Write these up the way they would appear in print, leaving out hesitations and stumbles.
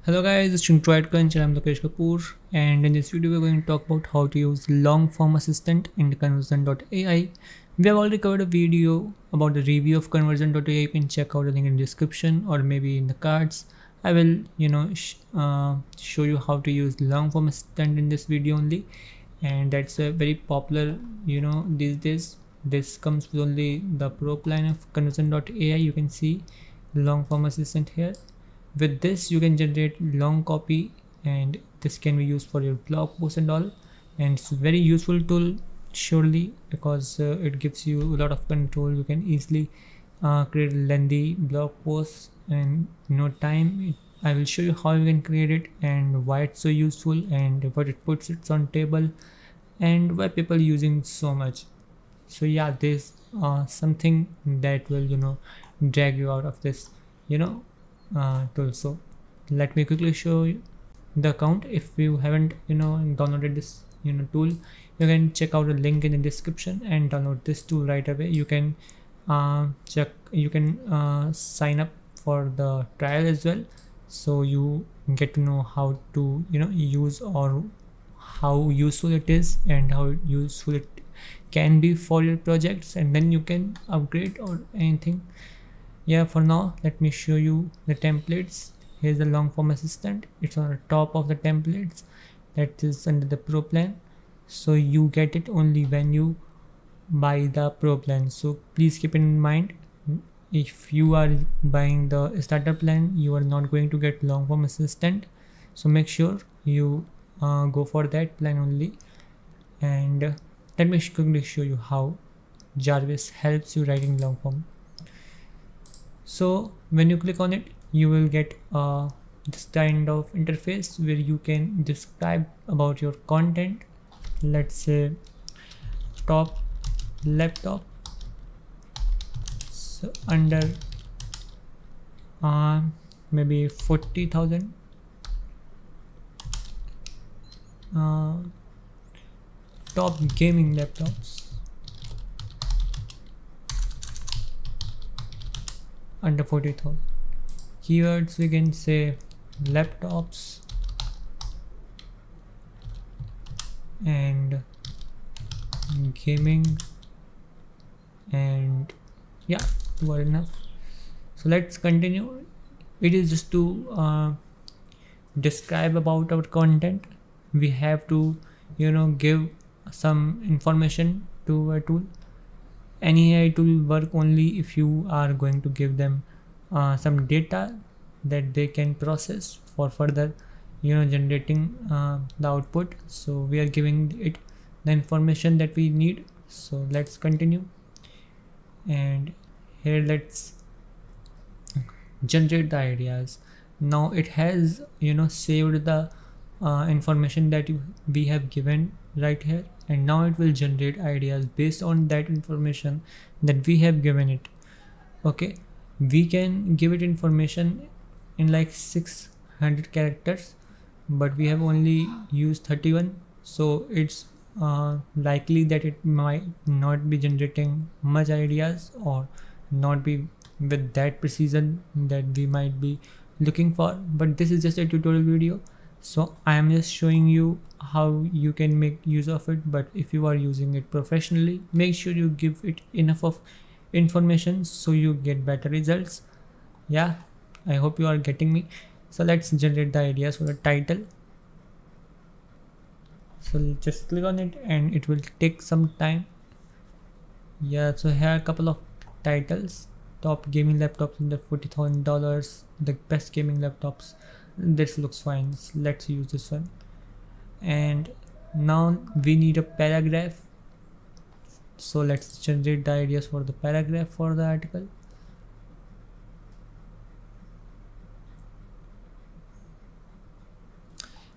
Hello guys, it's Chintroid Crunch and I'm Lokesh Kapoor, and in this video we're going to talk about how to use long form assistant in Conversion.ai. We have already covered a video about the review of Conversion.ai. You can check out the link in the description or maybe in the cards. I will show you how to use long form assistant in this video only, and that's a very popular these days. This comes with only the pro plan of Conversion.ai. You can see long form assistant here. With this you can generate long copy, and this can be used for your blog post and all, and it's a very useful tool surely, because it gives you a lot of control. You can easily create lengthy blog posts in no time. I will show you how you can create it and why it's so useful and what it puts it on table and why people using so much. So yeah, there's something that will drag you out of this tool. So let me quickly show you the account. If you haven't downloaded this tool, you can check out the link in the description and download this tool right away. You can sign up for the trial as well, so you get to know how to use, or how useful it is and how useful it can be for your projects, and then you can upgrade or anything. Yeah, for now let me show you the templates. Here's the long form assistant. It's on the top of the templates, that is under the pro plan, so you get it only when you buy the pro plan. So please keep in mind, if you are buying the starter plan, you are not going to get long form assistant, so make sure you go for that plan only. And let me quickly show you how Jarvis helps you writing long form. So when you click on it, you will get this kind of interface where you can describe about your content. Let's say top laptop, so under maybe 40,000 top gaming laptops under 40,000. Keywords we can say laptops and gaming, and yeah, two are enough. So let's continue. It is just to describe about our content. We have to give some information to a tool. Any AI tool work only if you are going to give them some data that they can process for further generating the output. So we are giving it the information that we need. So let's continue, and here let's generate the ideas. Now it has saved the information that we have given right here, and now it will generate ideas based on that information that we have given it. Okay, we can give it information in like 600 characters, but we have only used 31, so it's likely that it might not be generating much ideas or not be with that precision that we might be looking for. But this is just a tutorial video, so I am just showing you how you can make use of it. But if you are using it professionally, make sure you give it enough of information so you get better results. Yeah, I hope you are getting me. So let's generate the ideas for the title. So just click on it and it will take some time. Yeah, so here are a couple of titles: top gaming laptops under $40,000, the best gaming laptops. This looks fine, so let's use this one. And now we need a paragraph, so let's generate the ideas for the paragraph for the article.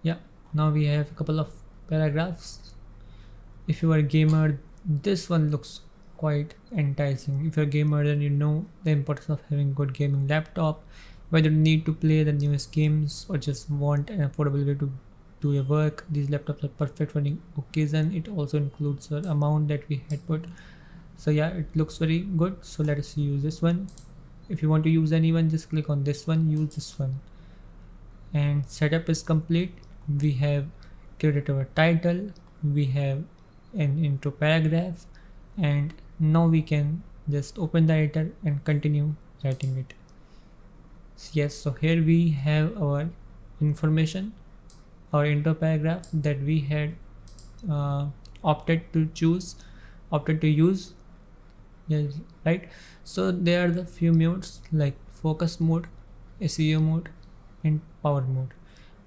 Yeah, now we have a couple of paragraphs. If you are a gamer, this one looks quite enticing. If you're a gamer, then you know the importance of having good gaming laptop, whether you need to play the newest games or just want an affordable way to do your work. These laptops are perfect for any occasion. It also includes the amount that we had put. So yeah, it looks very good, so let us use this one. If you want to use anyone, just click on this one, use this one. and setup is complete. We have created our title, we have an intro paragraph, and now we can just open the editor and continue writing it. Yes, so here we have our information, our intro paragraph that we had opted to use. Yes, right. So there are the few modes like focus mode, SEO mode, and power mode.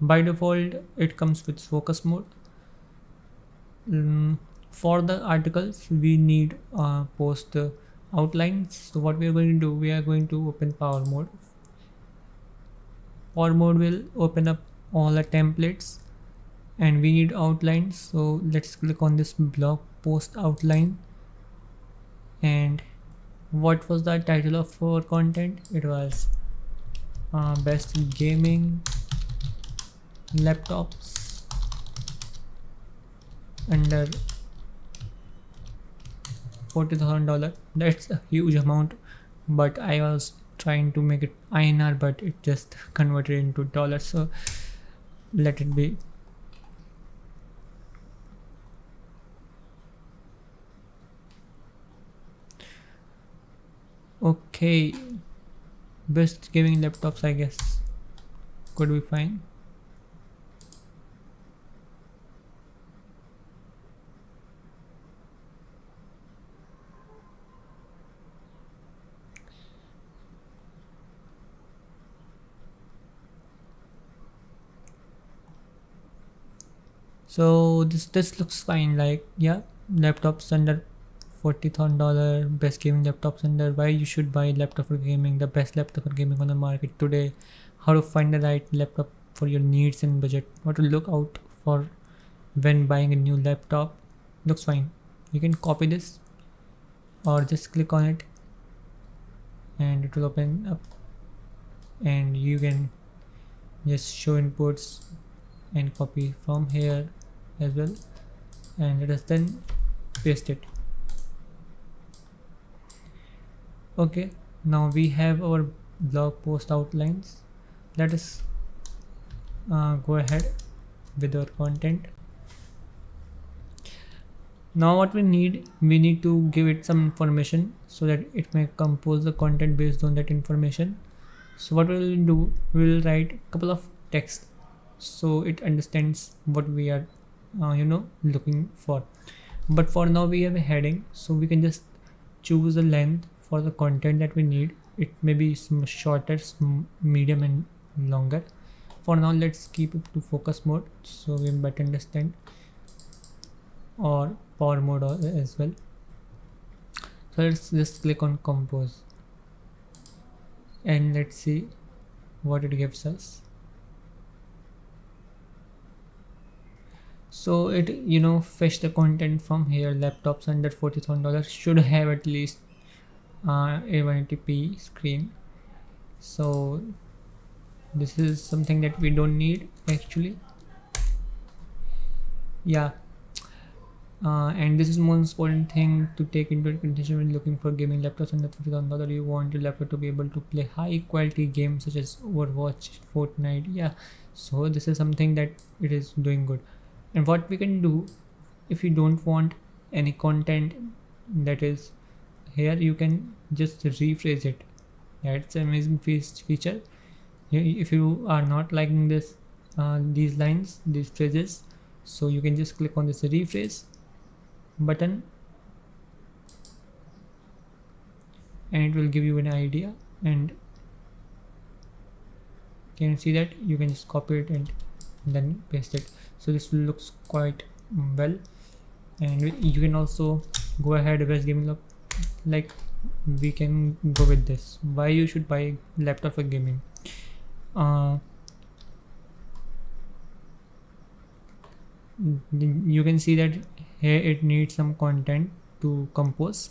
By default it comes with focus mode. For the articles we need post outlines. So what we are going to do, we are going to open power mode. Power mode will open up all the templates and we need outlines. So let's click on this blog post outline. And what was the title of our content? It was best gaming laptops under $40,000. That's a huge amount, but I was trying to make it INR, but it just converted into dollars, so let it be. Okay, best gaming laptops, I guess could be fine. So this looks fine. Like, yeah, laptops under $40,000, best gaming laptops under, why you should buy laptop for gaming, the best laptop for gaming on the market today, how to find the right laptop for your needs and budget, what to look out for when buying a new laptop. Looks fine. You can copy this or just click on it and it will open up, and you can just show inputs and copy from here as well, and let us then paste it. Okay, now we have our blog post outlines. Let us go ahead with our content. Now what we need to give it some information so that it may compose the content based on that information. So what we'll do, we'll write a couple of text so it understands what we are looking for. But for now we have a heading, so we can just choose a length for the content that we need. It may be shorter, medium, and longer. For now let's keep it to focus mode so we better understand, or power mode as well. So let's just click on compose and let's see what it gives us. So it fetch the content from here. Laptops under $40,000 should have at least a 180p screen. So this is something that we don't need actually. Yeah. And this is most important thing to take into consideration when looking for gaming laptops under $40,000. You want your laptop to be able to play high quality games such as Overwatch, Fortnite. Yeah, so this is something that it is doing good. And what we can do, if you don't want any content that is here, you can just rephrase it. That's an amazing feature. If you are not liking this these lines, these phrases, so you can just click on this rephrase button and it will give you an idea, and can you see that you can just copy it and then paste it. So this looks quite well, and you can also go ahead with gaming like we can go with this. Why you should buy laptop for gaming? You can see that here it needs some content to compose.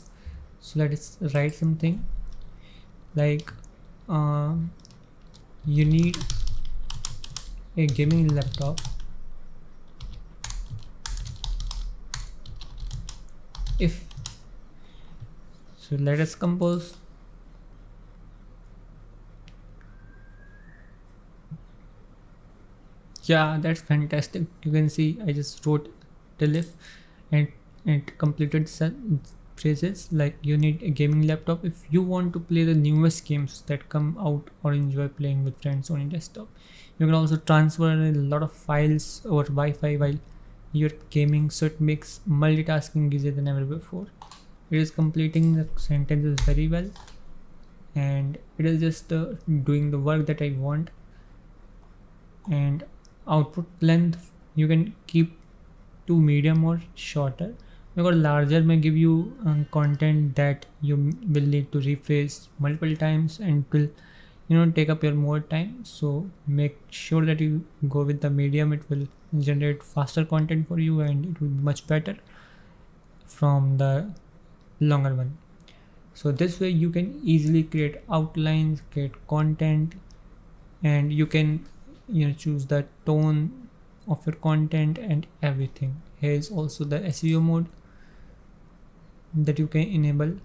So let's write something like you need a gaming laptop if. So let us compose. Yeah, that's fantastic. You can see I just wrote Tilif and it completed phrases like you need a gaming laptop if you want to play the newest games that come out or enjoy playing with friends on your desktop. You can also transfer a lot of files over Wi-Fi while you're gaming, so it makes multitasking easier than ever before. It is completing the sentences very well, and it is just doing the work that I want. And output length you can keep to medium or shorter, because larger may give you content that you will need to rephrase multiple times and will take up your more time. So make sure that you go with the medium. It will generate faster content for you and it will be much better from the longer one. So this way you can easily create outlines, create content, and you can choose the tone of your content and everything. Here is also the SEO mode that you can enable.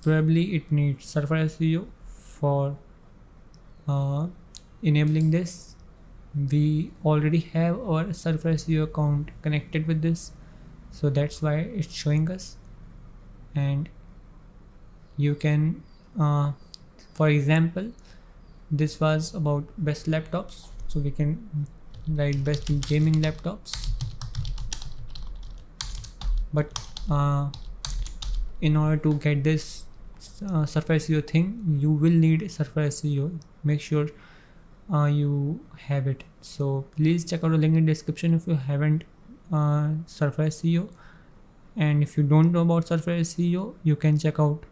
Probably it needs server SEO for enabling this. We already have our server SEO account connected with this, so that's why it's showing us. And you can for example, this was about best laptops, so we can write best gaming laptops. But in order to get this server SEO thing, you will need server SEO. Make sure you have it. So please check out the link in the description if you haven't server SEO. And if you don't know about server SEO, you can check out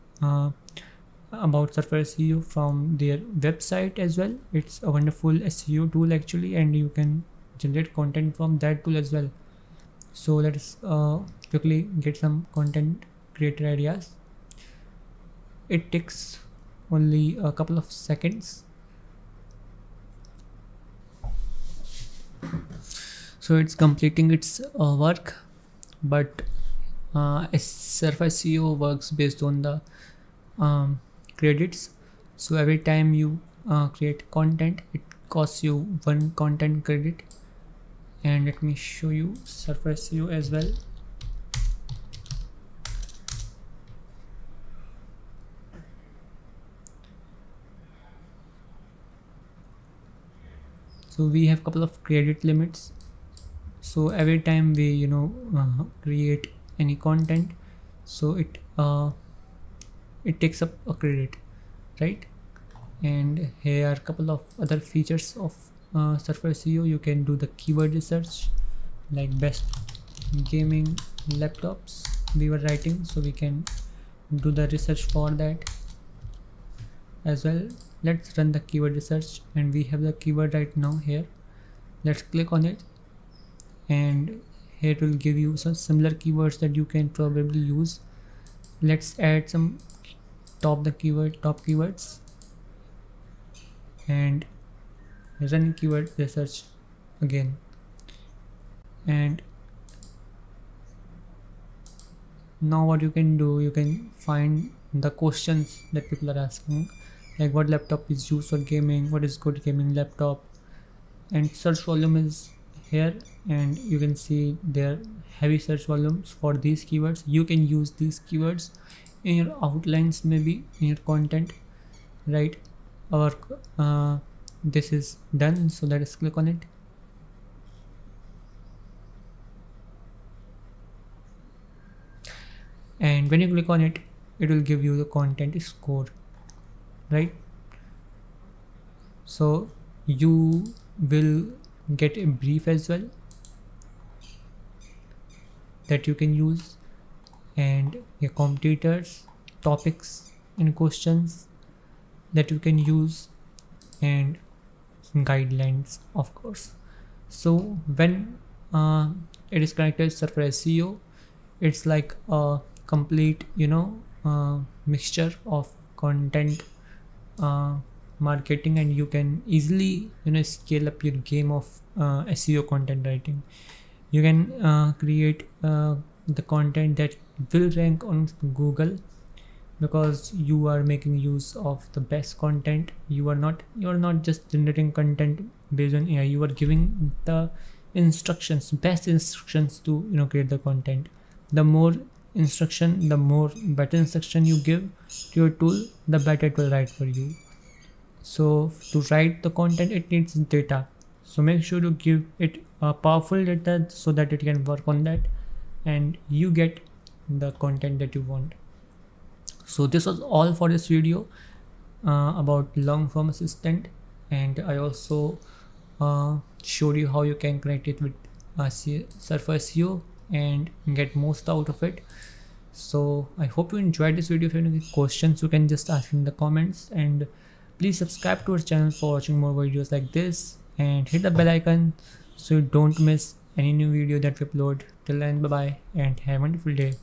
about server SEO from their website as well. It's a wonderful SEO tool actually, and you can generate content from that tool as well. So let's quickly get some content creator ideas. It takes only a couple of seconds. So it's completing its work, but server SEO works based on the credits. So every time you create content, it costs you 1 content credit. And let me show you server SEO as well. So we have couple of credit limits. So every time we create any content, so it takes up a credit, right? And here are a couple of other features of server SEO. You can do the keyword research, like best gaming laptops we were writing, so we can do the research for that as well. Let's run the keyword research, and we have the keyword right now here. Let's click on it, and here it will give you some similar keywords that you can probably use. Let's add some top keywords and run keyword research again. And now what you can do, you can find the questions that people are asking, like what laptop is used for gaming, what is good gaming laptop, and search volume is here, and you can see their heavy search volumes for these keywords. You can use these keywords in your outlines, maybe in your content, right? Our this is done, so let us click on it. And when you click on it, it will give you the content score, right? So you will get a brief as well that you can use, and your competitors, topics and questions that you can use, and guidelines, of course. So when it is connected to server SEO, it's like a complete mixture of content marketing, and you can easily scale up your game of SEO content writing. You can create the content that will rank on Google, because you are making use of the best content. You are not just generating content based on AI. You are giving the instructions, best instructions to create the content. The more instruction, the more better instruction you give to your tool, the better it will write for you. So to write the content, it needs data. So make sure to give it a powerful data so that it can work on that and you get the content that you want. So this was all for this video about long form assistant, and I also showed you how you can connect it with Surface SEO and get most out of it. So I hope you enjoyed this video. If you have any questions, you can just ask in the comments, and please subscribe to our channel for watching more videos like this, and hit the bell icon so you don't miss any new video that we upload. Till then, bye bye and have a wonderful day.